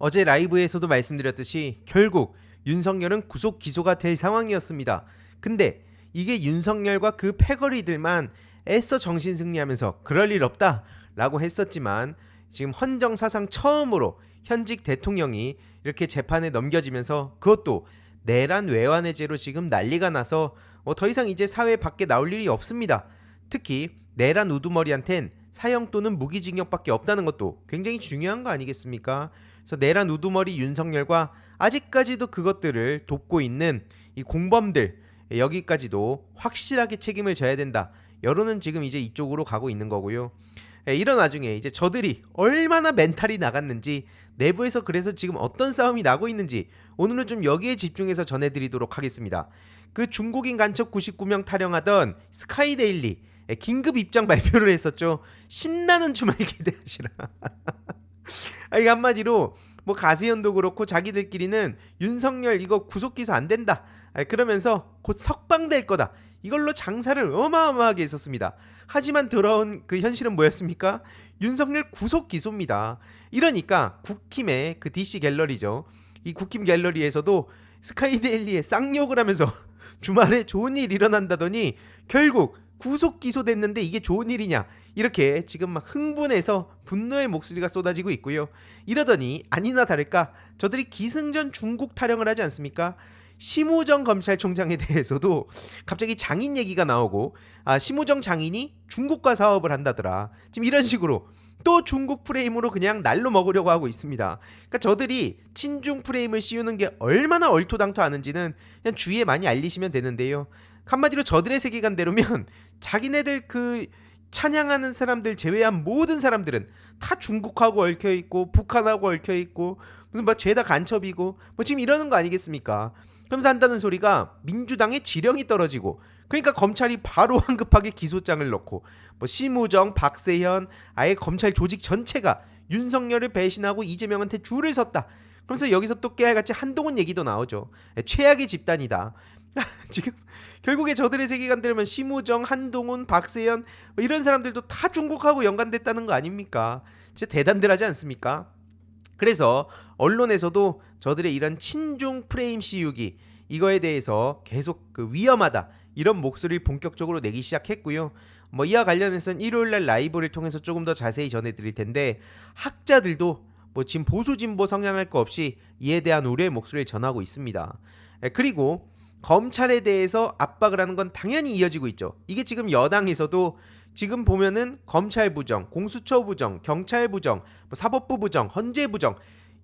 어제 라이브에서도 말씀드렸듯이 결국 윤석열은 구속 기소가 될 상황이었습니다. 근데 이게 윤석열과 그 패거리들만 애써 정신 승리하면서 그럴 일 없다 라고 했었지만, 지금 헌정사상 처음으로 현직 대통령이 이렇게 재판에 넘겨지면서, 그것도 내란 외환해제로 지금 난리가 나서 더 이상 이제 사회 밖에 나올 일이 없습니다. 특히 내란 우두머리한텐 사형 또는 무기징역밖에 없다는 것도 굉장히 중요한 거 아니겠습니까? 그래서 내란 우두머리 윤석열과 아직까지도 그것들을 돕고 있는 이 공범들, 여기까지도 확실하게 책임을 져야 된다. 여론은 지금 이제 이쪽으로 가고 있는 거고요. 이런 와중에 이제 저들이 얼마나 멘탈이 나갔는지, 내부에서 그래서 지금 어떤 싸움이 나고 있는지 오늘은 좀 여기에 집중해서 전해드리도록 하겠습니다. 그 중국인 간첩 99명 타령하던 스카이데일리 긴급 입장 발표를 했었죠. 신나는 주말 기대하시라. 이게 한마디로 뭐 가세현도 그렇고 자기들끼리는 윤석열 이거 구속 기소 안 된다, 그러면서 곧 석방될 거다, 이걸로 장사를 어마어마하게 했었습니다. 하지만 돌아온 그 현실은 뭐였습니까? 윤석열 구속 기소입니다. 이러니까 국힘의 그 DC 갤러리죠. 이 국힘 갤러리에서도 스카이데일리에 쌍욕을 하면서 주말에 좋은 일 일어난다더니 결국 구속 기소됐는데 이게 좋은 일이냐, 이렇게 지금 막 흥분해서 분노의 목소리가 쏟아지고 있고요. 이러더니 아니나 다를까 저들이 기승전 중국 타령을 하지 않습니까? 심우정 검찰총장에 대해서도 갑자기 장인 얘기가 나오고, 심우정 장인이 중국과 사업을 한다더라, 지금 이런 식으로 또 중국 프레임으로 그냥 날로 먹으려고 하고 있습니다. 그러니까 저들이 친중 프레임을 씌우는 게 얼마나 얼토당토하는지는 그냥 주위에 많이 알리시면 되는데요. 한마디로 저들의 세계관대로면 자기네들 그 찬양하는 사람들 제외한 모든 사람들은 다 중국하고 얽혀있고 북한하고 얽혀있고 무슨 막 죄다 간첩이고 뭐 지금 이러는 거 아니겠습니까? 그러면서 한다는 소리가 민주당의 지령이 떨어지고, 그러니까 검찰이 바로 황급하게 기소장을 넣고 뭐 심우정, 박세현, 아예 검찰 조직 전체가 윤석열을 배신하고 이재명한테 줄을 섰다. 그러면서 여기서 또 깨알같이 한동훈 얘기도 나오죠. 최악의 집단이다. 지금 결국에 저들의 세계관대로면 심우정, 한동훈, 박세현 뭐 이런 사람들도 다 중국하고 연관됐다는 거 아닙니까? 진짜 대단들하지 않습니까? 그래서 언론에서도 저들의 이런 친중 프레임 씌우기, 이거에 대해서 계속 그 위험하다, 이런 목소리를 본격적으로 내기 시작했고요. 뭐 이와 관련해서는 일요일날 라이브를 통해서 조금 더 자세히 전해드릴 텐데, 학자들도 뭐 지금 보수 진보 성향할 거 없이 이에 대한 우려의 목소리를 전하고 있습니다. 그리고 검찰에 대해서 압박을 하는 건 당연히 이어지고 있죠. 이게 지금 여당에서도 지금 보면은 검찰 부정, 공수처 부정, 경찰 부정, 뭐 사법부 부정, 헌재 부정,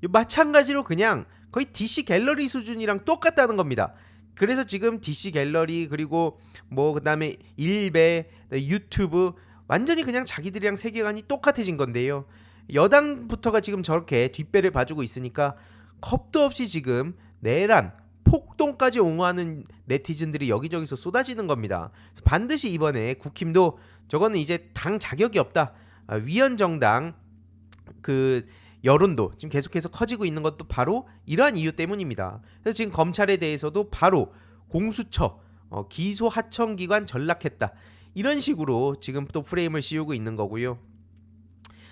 마찬가지로 그냥 거의 DC 갤러리 수준이랑 똑같다는 겁니다. 그래서 지금 DC 갤러리, 그리고 뭐 그다음에 일베, 유튜브, 완전히 그냥 자기들이랑 세계관이 똑같아진 건데요. 여당부터가 지금 저렇게 뒷배를 봐주고 있으니까 겁도 없이 지금 내란, 폭동까지 옹호하는 네티즌들이 여기저기서 쏟아지는 겁니다. 반드시 이번에 국힘도 저거는 이제 당 자격이 없다, 위헌정당 그 여론도 지금 계속해서 커지고 있는 것도 바로 이러한 이유 때문입니다. 그래서 지금 검찰에 대해서도 바로 공수처, 기소 하청기관 전락했다, 이런 식으로 지금 또 프레임을 씌우고 있는 거고요.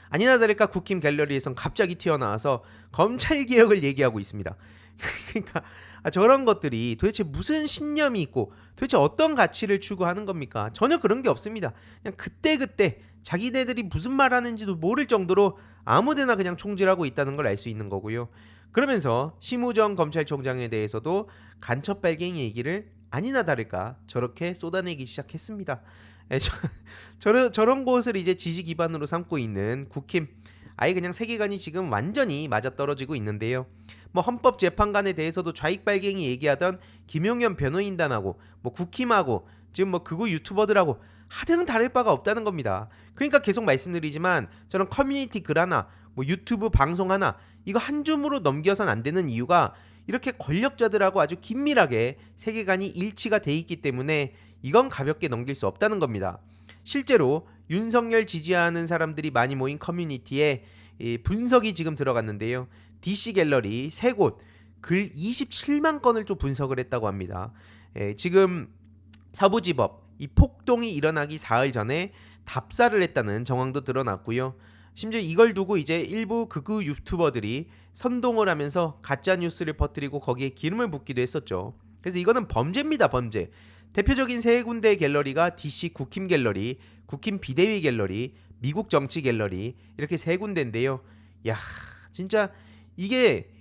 아니나 다를까 국힘 갤러리에선 갑자기 튀어나와서 검찰개혁을 얘기하고 있습니다. 그러니까 저런 것들이 도대체 무슨 신념이 있고 도대체 어떤 가치를 추구하는 겁니까? 전혀 그런 게 없습니다. 그냥 그때그때 자기네들이 무슨 말 하는지도 모를 정도로 아무데나 그냥 총질하고 있다는 걸 알 수 있는 거고요. 그러면서 심우정 검찰총장에 대해서도 간첩 발갱이 얘기를 아니나 다를까 저렇게 쏟아내기 시작했습니다. 저런 것을 이제 지지 기반으로 삼고 있는 국힘, 아예 그냥 세계관이 지금 완전히 맞아떨어지고 있는데요. 뭐 헌법재판관에 대해서도 좌익 발갱이 얘기하던 김용현 변호인단하고 뭐 국힘하고 지금 뭐 극우 유튜버들하고 하등 다를 바가 없다는 겁니다. 그러니까 계속 말씀드리지만 저런 커뮤니티 글 하나, 뭐 유튜브 방송 하나, 이거 한 줌으로 넘겨선 안 되는 이유가 이렇게 권력자들하고 아주 긴밀하게 세계관이 일치가 돼 있기 때문에 이건 가볍게 넘길 수 없다는 겁니다. 실제로 윤석열 지지하는 사람들이 많이 모인 커뮤니티에 분석이 지금 들어갔는데요. DC 갤러리 3곳 글 27만 건을 좀 분석을 했다고 합니다. 지금 서부지법 이 폭동이 일어나기 사흘 전에 답사를 했다는 정황도 드러났고요. 심지어 이걸 두고 이제 일부 극우 유튜버들이 선동을 하면서 가짜 뉴스를 퍼뜨리고 거기에 기름을 붓기도 했었죠. 그래서 이거는 범죄입니다, 범죄. 대표적인 세 군데의 갤러리가 DC 국힘 갤러리, 국힘 비대위 갤러리, 미국 정치 갤러리 이렇게 세 군데인데요. 야, 진짜 이게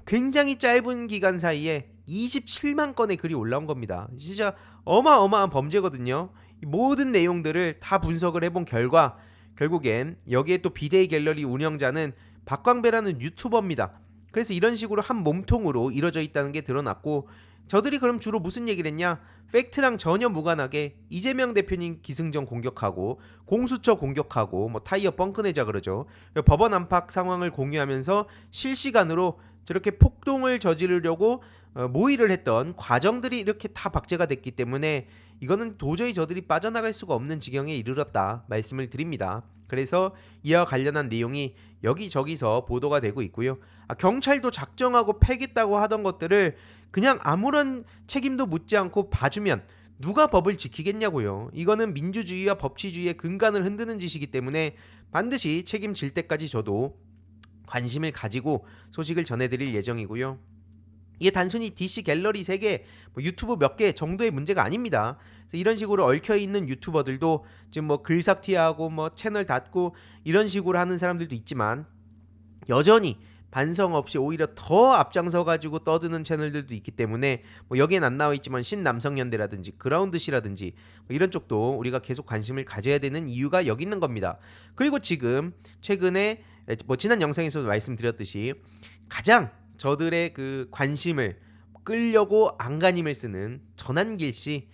굉장히 짧은 기간 사이에 27만 건의 글이 올라온 겁니다. 진짜 어마어마한 범죄거든요. 이 모든 내용들을 다 분석을 해본 결과 결국엔 여기에 또 비데이 갤러리 운영자는 박광배라는 유튜버입니다. 그래서 이런 식으로 한 몸통으로 이루어져 있다는 게 드러났고, 저들이 그럼 주로 무슨 얘기를 했냐? 팩트랑 전혀 무관하게 이재명 대표님 기승전 공격하고 공수처 공격하고 뭐 타이어 뻥크 내자 그러죠. 법원 안팎 상황을 공유하면서 실시간으로 저렇게 폭동을 저지르려고 모의를 했던 과정들이 이렇게 다 박제가 됐기 때문에 이거는 도저히 저들이 빠져나갈 수가 없는 지경에 이르렀다 말씀을 드립니다. 그래서 이와 관련한 내용이 여기저기서 보도가 되고 있고요. 경찰도 작정하고 패겠다고 하던 것들을 그냥 아무런 책임도 묻지 않고 봐주면 누가 법을 지키겠냐고요. 이거는 민주주의와 법치주의의 근간을 흔드는 짓이기 때문에 반드시 책임질 때까지 저도 관심을 가지고 소식을 전해드릴 예정이고요. 이게 단순히 DC 갤러리 3개, 뭐 유튜브 몇 개 정도의 문제가 아닙니다. 이런 식으로 얽혀있는 유튜버들도 지금 뭐 글삭튀하고 뭐 채널 닫고 이런 식으로 하는 사람들도 있지만, 여전히 반성 없이 오히려 더 앞장서 가지고 떠드는 채널들도 있기 때문에 뭐 여기엔 안 나와 있지만 신남성연대라든지 그라운드시라든지 뭐 이런 쪽도 우리가 계속 관심을 가져야 되는 이유가 여기 있는 겁니다. 그리고 지금 최근에 뭐 지난 영상에서도 말씀드렸듯이 가장 저들의 그 관심을 끌려고 안간힘을 쓰는 전한길 씨,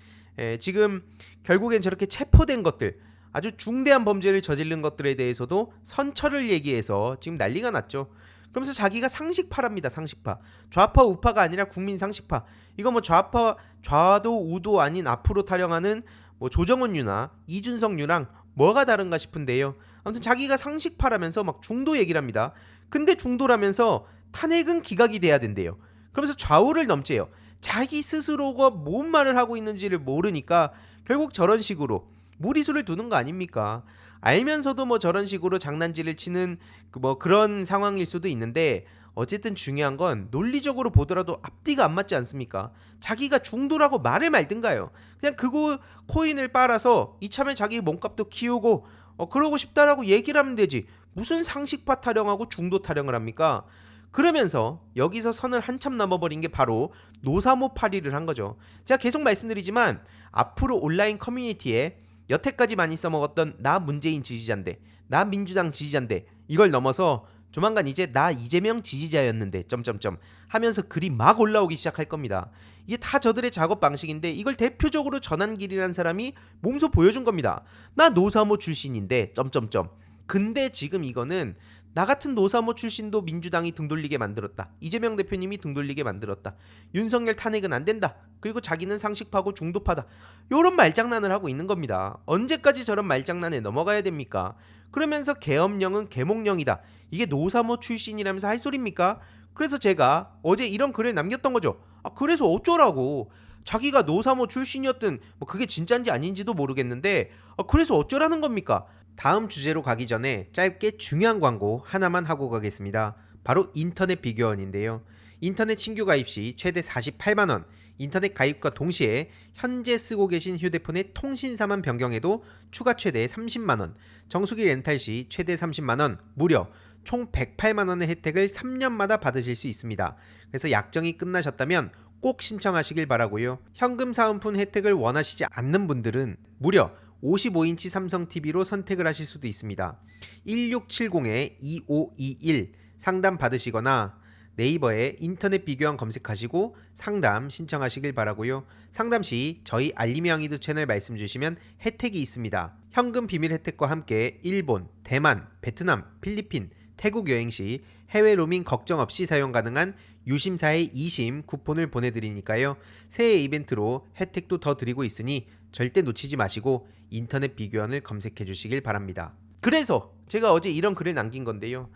지금 결국엔 저렇게 체포된 것들, 아주 중대한 범죄를 저지른 것들에 대해서도 선처를 얘기해서 지금 난리가 났죠. 그러면서 자기가 상식파랍니다. 상식파. 좌파 우파가 아니라 국민 상식파. 이거 뭐 좌파 좌도 우도 아닌 앞으로 타령하는 뭐 조정은 유나 이준석 유랑 뭐가 다른가 싶은데요. 아무튼 자기가 상식파라면서 막 중도 얘기를 합니다. 근데 중도라면서 탄핵은 기각이 돼야 된대요. 그러면서 좌우를 넘재요. 자기 스스로가 뭔 말을 하고 있는지를 모르니까 결국 저런 식으로 무리수를 두는 거 아닙니까? 알면서도 뭐 저런 식으로 장난질을 치는 뭐 그런 상황일 수도 있는데, 어쨌든 중요한 건 논리적으로 보더라도 앞뒤가 안 맞지 않습니까? 자기가 중도라고 말을 말든가요. 그냥 그거 코인을 빨아서 이참에 자기 몸값도 키우고 그러고 싶다라고 얘기를 하면 되지. 무슨 상식파 타령하고 중도 타령을 합니까? 그러면서 여기서 선을 한참 넘어버린 게 바로 노사모 파리를 한 거죠. 제가 계속 말씀드리지만 앞으로 온라인 커뮤니티에 여태까지 많이 써먹었던 나 문재인 지지자인데, 나 민주당 지지자인데, 이걸 넘어서 조만간 이제 나 이재명 지지자였는데 점점점 하면서 글이 막 올라오기 시작할 겁니다. 이게 다 저들의 작업 방식인데 이걸 대표적으로 전한길이라는 사람이 몸소 보여준 겁니다. 나 노사모 출신인데 점점점. 근데 지금 이거는 나 같은 노사모 출신도 민주당이 등 돌리게 만들었다. 이재명 대표님이 등 돌리게 만들었다. 윤석열 탄핵은 안 된다. 그리고 자기는 상식파고 중도파다. 요런 말장난을 하고 있는 겁니다. 언제까지 저런 말장난에 넘어가야 됩니까? 그러면서 계엄령은 계몽령이다. 이게 노사모 출신이라면서 할 소리입니까? 그래서 제가 어제 이런 글을 남겼던 거죠. 그래서 어쩌라고. 자기가 노사모 출신이었든 뭐 그게 진짠지 아닌지도 모르겠는데 그래서 어쩌라는 겁니까? 다음 주제로 가기 전에 짧게 중요한 광고 하나만 하고 가겠습니다. 바로 인터넷 비교원인데요. 인터넷 신규 가입 시 최대 48만원, 인터넷 가입과 동시에 현재 쓰고 계신 휴대폰의 통신사만 변경해도 추가 최대 30만원, 정수기 렌탈 시 최대 30만원, 무려 총 108만원의 혜택을 3년마다 받으실 수 있습니다. 그래서 약정이 끝나셨다면 꼭 신청하시길 바라고요. 현금 사은품 혜택을 원하시지 않는 분들은 무려 55인치 삼성 TV로 선택을 하실 수도 있습니다. 1670-2521 상담 받으시거나 네이버에 인터넷 비교원 검색하시고 상담 신청하시길 바라고요. 상담 시 저희 알림이 왕이도 채널 말씀 주시면 혜택이 있습니다. 현금 비밀 혜택과 함께 일본, 대만, 베트남, 필리핀, 태국 여행 시 해외 로밍 걱정 없이 사용 가능한 유심사의 2심 쿠폰을 보내드리니까요. 새해 이벤트로 혜택도 더 드리고 있으니 절대 놓치지 마시고 인터넷 비교원을 검색해 주시길 바랍니다. 그래서 제가 어제 이런 글을 남긴 건데요.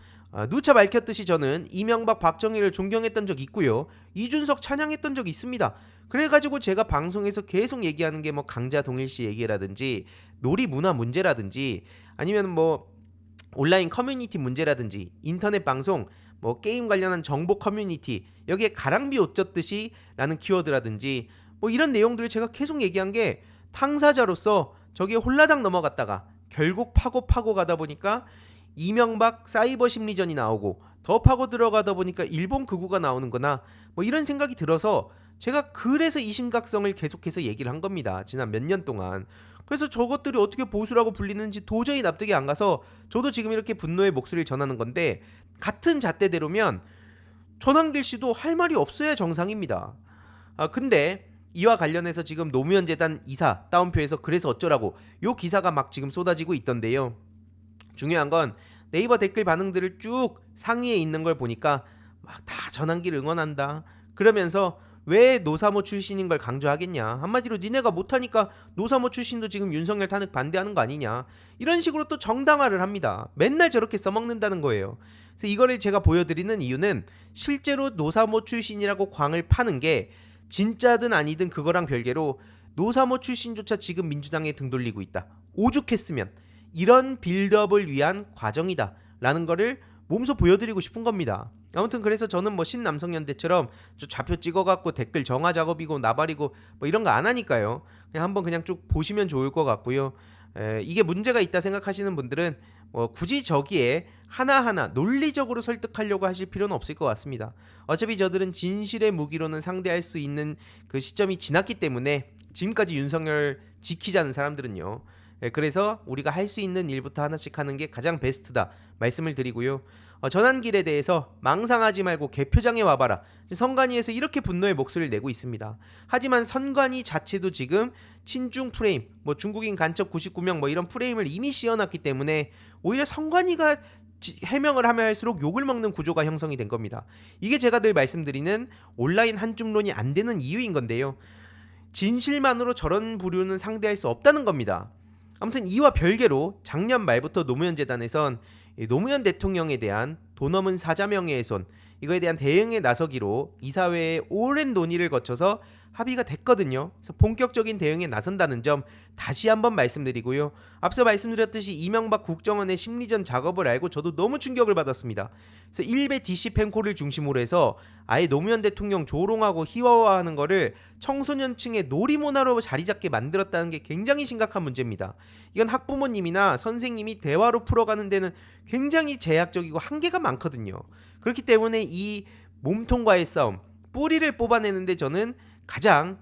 누차 밝혔듯이 저는 이명박 박정희를 존경했던 적 있고요. 이준석 찬양했던 적 있습니다. 그래가지고 제가 방송에서 계속 얘기하는 게 뭐 강자 동일시 얘기라든지 놀이 문화 문제라든지 아니면 뭐 온라인 커뮤니티 문제라든지 인터넷 방송, 뭐 게임 관련한 정보 커뮤니티, 여기에 가랑비 옷 젖듯이 라는 키워드라든지 뭐 이런 내용들을 제가 계속 얘기한 게 당사자로서 저기에 홀라당 넘어갔다가 결국 파고 가다 보니까 이명박 사이버 심리전이 나오고 더 파고 들어가다 보니까 일본 극우가 나오는 거나 뭐 이런 생각이 들어서 제가 그래서 이 심각성을 계속해서 얘기를 한 겁니다. 지난 몇 년 동안. 그래서 저것들이 어떻게 보수라고 불리는지 도저히 납득이 안 가서 저도 지금 이렇게 분노의 목소리를 전하는 건데, 같은 잣대대로면 전환길 씨도 할 말이 없어야 정상입니다. 근데 이와 관련해서 지금 노무현 재단 이사 따옴표에서 그래서 어쩌라고 요 기사가 막 지금 쏟아지고 있던데요. 중요한 건 네이버 댓글 반응들을 쭉 상위에 있는 걸 보니까 막 다 전환길 응원한다 그러면서 왜 노사모 출신인 걸 강조하겠냐, 한마디로 니네가 못하니까 노사모 출신도 지금 윤석열 탄핵 반대하는 거 아니냐, 이런 식으로 또 정당화를 합니다. 맨날 저렇게 써먹는다는 거예요. 그래서 이거를 제가 보여드리는 이유는 실제로 노사모 출신이라고 광을 파는 게 진짜든 아니든 그거랑 별개로 노사모 출신조차 지금 민주당에 등 돌리고 있다, 오죽했으면, 이런 빌드업을 위한 과정이다 라는 거를 몸소 보여드리고 싶은 겁니다. 아무튼 그래서 저는 뭐 신남성연대처럼 저 좌표 찍어갖고 댓글 정화 작업이고 나발이고 뭐 이런 거 안 하니까요. 그냥 한번 그냥 쭉 보시면 좋을 것 같고요. 이게 문제가 있다 생각하시는 분들은 굳이 저기에 하나하나 논리적으로 설득하려고 하실 필요는 없을 것 같습니다. 어차피 저들은 진실의 무기로는 상대할 수 있는 그 시점이 지났기 때문에, 지금까지 윤석열 지키자는 사람들은요. 그래서 우리가 할 수 있는 일부터 하나씩 하는 게 가장 베스트다 말씀을 드리고요. 전환길에 대해서 망상하지 말고 개표장에 와봐라, 선관위에서 이렇게 분노의 목소리를 내고 있습니다. 하지만 선관위 자체도 지금 친중 프레임, 뭐 중국인 간첩 99명 뭐 이런 프레임을 이미 씌워놨기 때문에 오히려 선관위가 해명을 하면 할수록 욕을 먹는 구조가 형성이 된 겁니다. 이게 제가 늘 말씀드리는 온라인 한줌론이 안 되는 이유인 건데요. 진실만으로 저런 부류는 상대할 수 없다는 겁니다. 아무튼 이와 별개로 작년 말부터 노무현 재단에선 노무현 대통령에 대한 돈 없는 사자명예훼손, 이거에 대한 대응에 나서기로 이사회의 오랜 논의를 거쳐서 합의가 됐거든요. 그래서 본격적인 대응에 나선다는 점 다시 한번 말씀드리고요. 앞서 말씀드렸듯이 이명박 국정원의 심리전 작업을 알고 저도 너무 충격을 받았습니다. 그래서 일베 DC 펜코를 중심으로 해서 아예 노무현 대통령 조롱하고 희화화하는 거를 청소년층의 놀이문화로 자리잡게 만들었다는 게 굉장히 심각한 문제입니다. 이건 학부모님이나 선생님이 대화로 풀어가는 데는 굉장히 제약적이고 한계가 많거든요. 그렇기 때문에 이 몸통과의 싸움, 뿌리를 뽑아내는데 저는 가장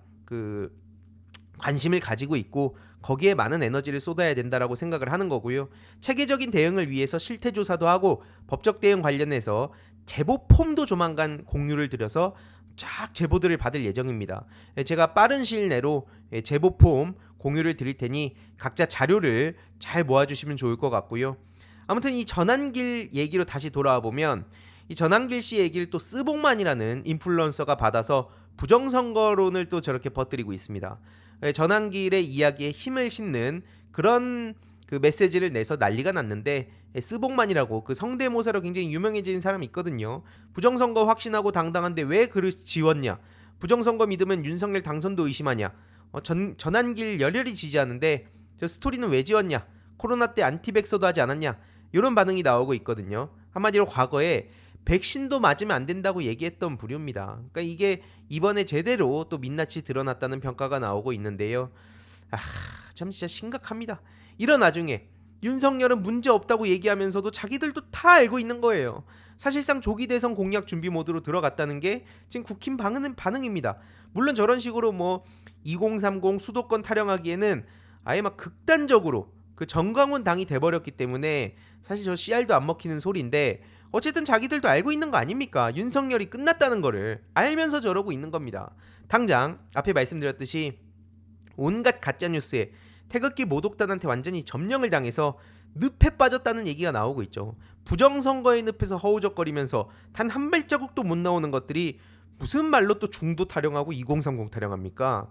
관심을 가지고 있고 거기에 많은 에너지를 쏟아야 된다라고 생각을 하는 거고요. 체계적인 대응을 위해서 실태 조사도 하고 법적 대응 관련해서 제보 폼도 조만간 공유를 드려서 쫙 제보들을 받을 예정입니다. 제가 빠른 시일 내로 제보 폼 공유를 드릴 테니 각자 자료를 잘 모아주시면 좋을 것 같고요. 아무튼 이 전환길 얘기로 다시 돌아와 보면, 이 전환길 씨 얘기를 또 스봉만이라는 인플루언서가 받아서 부정선거론을 또 저렇게 퍼뜨리고 있습니다. 전환길의 이야기에 힘을 싣는 그런 그 메시지를 내서 난리가 났는데, 스봉만이라고 그 성대모사로 굉장히 유명해진 사람이 있거든요. 부정선거 확신하고 당당한데 왜 그를 지웠냐, 부정선거 믿으면 윤석열 당선도 의심하냐, 전환길 열렬히 지지하는데 저 스토리는 왜 지웠냐, 코로나 때 안티백서도 하지 않았냐, 이런 반응이 나오고 있거든요. 한마디로 과거에 백신도 맞으면 안 된다고 얘기했던 부류입니다. 그러니까 이게 이번에 제대로 또 민낯이 드러났다는 평가가 나오고 있는데요. 참 진짜 심각합니다. 이런 와중에 윤석열은 문제 없다고 얘기하면서도 자기들도 다 알고 있는 거예요. 사실상 조기 대선 공약 준비 모드로 들어갔다는 게 지금 국힘 반응입니다. 물론 저런 식으로 뭐 2030 수도권 타령하기에는 아예 막 극단적으로 그 정광훈 당이 돼버렸기 때문에 사실 저 씨알도 안 먹히는 소리인데, 어쨌든 자기들도 알고 있는 거 아닙니까? 윤석열이 끝났다는 거를 알면서 저러고 있는 겁니다. 당장 앞에 말씀드렸듯이 온갖 가짜뉴스에 태극기 모독단한테 완전히 점령을 당해서 늪에 빠졌다는 얘기가 나오고 있죠. 부정선거의 늪에서 허우적거리면서 단 한 발자국도 못 나오는 것들이 무슨 말로 또 중도 타령하고 2030 타령합니까?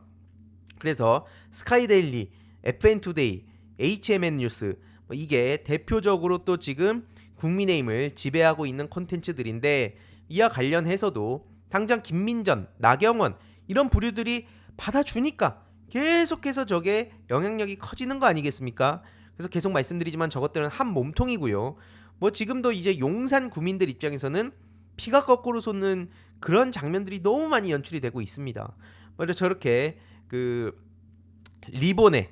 그래서 스카이데일리, FN투데이, HMN 뉴스, 이게 대표적으로 또 지금 국민의힘을 지배하고 있는 콘텐츠들인데, 이와 관련해서도 당장 김민전, 나경원 이런 부류들이 받아주니까 계속해서 저게 영향력이 커지는 거 아니겠습니까? 그래서 계속 말씀드리지만 저것들은 한 몸통이고요. 뭐 지금도 이제 용산 구민들 입장에서는 피가 거꾸로 솟는 그런 장면들이 너무 많이 연출이 되고 있습니다. 먼저 저렇게 그 리본에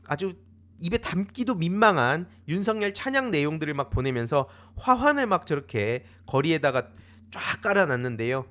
아주 입에 담기도 민망한 윤석열 찬양 내용들을 막 보내면서 화환을 막 저렇게 거리에다가 쫙 깔아놨는데요.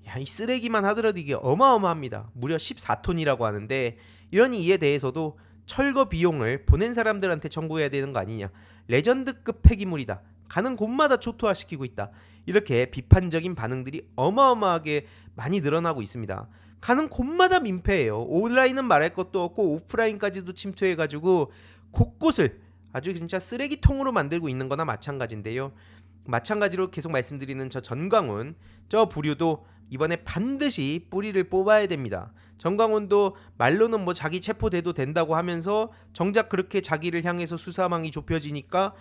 야, 이 쓰레기만 하더라도 이게 어마어마합니다. 무려 14톤이라고 하는데 이런 이에 대해서도 철거 비용을 보낸 사람들한테 청구해야 되는 거 아니냐. 레전드급 폐기물이다. 가는 곳마다 초토화시키고 있다. 이렇게 비판적인 반응들이 어마어마하게 많이 늘어나고 있습니다. 가는 곳마다 민폐예요. 온라인은 말할 것도 없고 오프라인까지도 침투해가지고 곳곳을 아주 진짜 쓰레기통으로 만들고 있는 거나 마찬가지인데요. 마찬가지로 계속 말씀드리는 저 전광훈, 저 부류도 이번에 반드시 뿌리를 뽑아야 됩니다. 전광훈도 말로는 뭐 자기 체포돼도 된다고 하면서 정작 그렇게 자기를 향해서 수사망이 좁혀지니까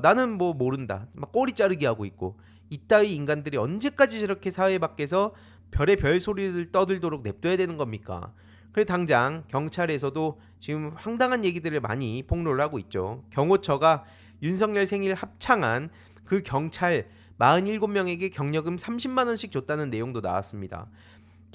나는 뭐 모른다. 막 꼬리 자르기 하고 있고, 이따위 인간들이 언제까지 저렇게 사회 밖에서 별의 별 소리를 떠들도록 냅둬야 되는 겁니까? 그래 당장 경찰에서도 지금 황당한 얘기들을 많이 폭로를 하고 있죠. 경호처가 윤석열 생일 합창한 그 경찰 47명에게 경력금 30만 원씩 줬다는 내용도 나왔습니다.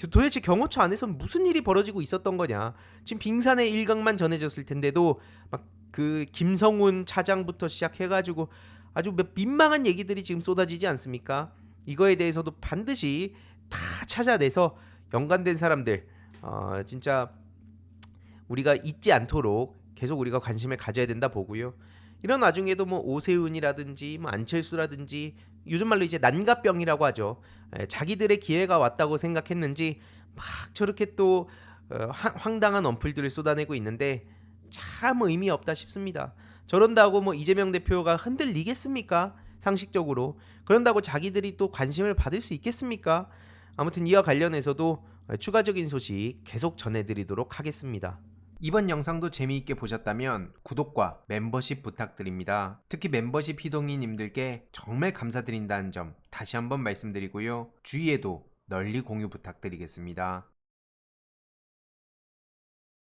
도대체 경호처 안에서 무슨 일이 벌어지고 있었던 거냐? 지금 빙산의 일각만 전해졌을 텐데도 막 그 김성훈 차장부터 시작해가지고 아주 민망한 얘기들이 지금 쏟아지지 않습니까? 이거에 대해서도 반드시 다 찾아내서 연관된 사람들 진짜 우리가 잊지 않도록 계속 우리가 관심을 가져야 된다 보고요. 이런 와중에도 뭐 오세훈이라든지 뭐 안철수라든지 요즘 말로 이제 난가병이라고 하죠. 자기들의 기회가 왔다고 생각했는지 막 저렇게 또 황당한 언플들을 쏟아내고 있는데 참 의미 없다 싶습니다. 저런다고 뭐 이재명 대표가 흔들리겠습니까? 상식적으로. 그런다고 자기들이 또 관심을 받을 수 있겠습니까? 아무튼 이와 관련해서도 추가적인 소식 계속 전해드리도록 하겠습니다. 이번 영상도 재미있게 보셨다면 구독과 멤버십 부탁드립니다. 특히 멤버십 희동이님들께 정말 감사드린다는 점 다시 한번 말씀드리고요. 주위에도 널리 공유 부탁드리겠습니다.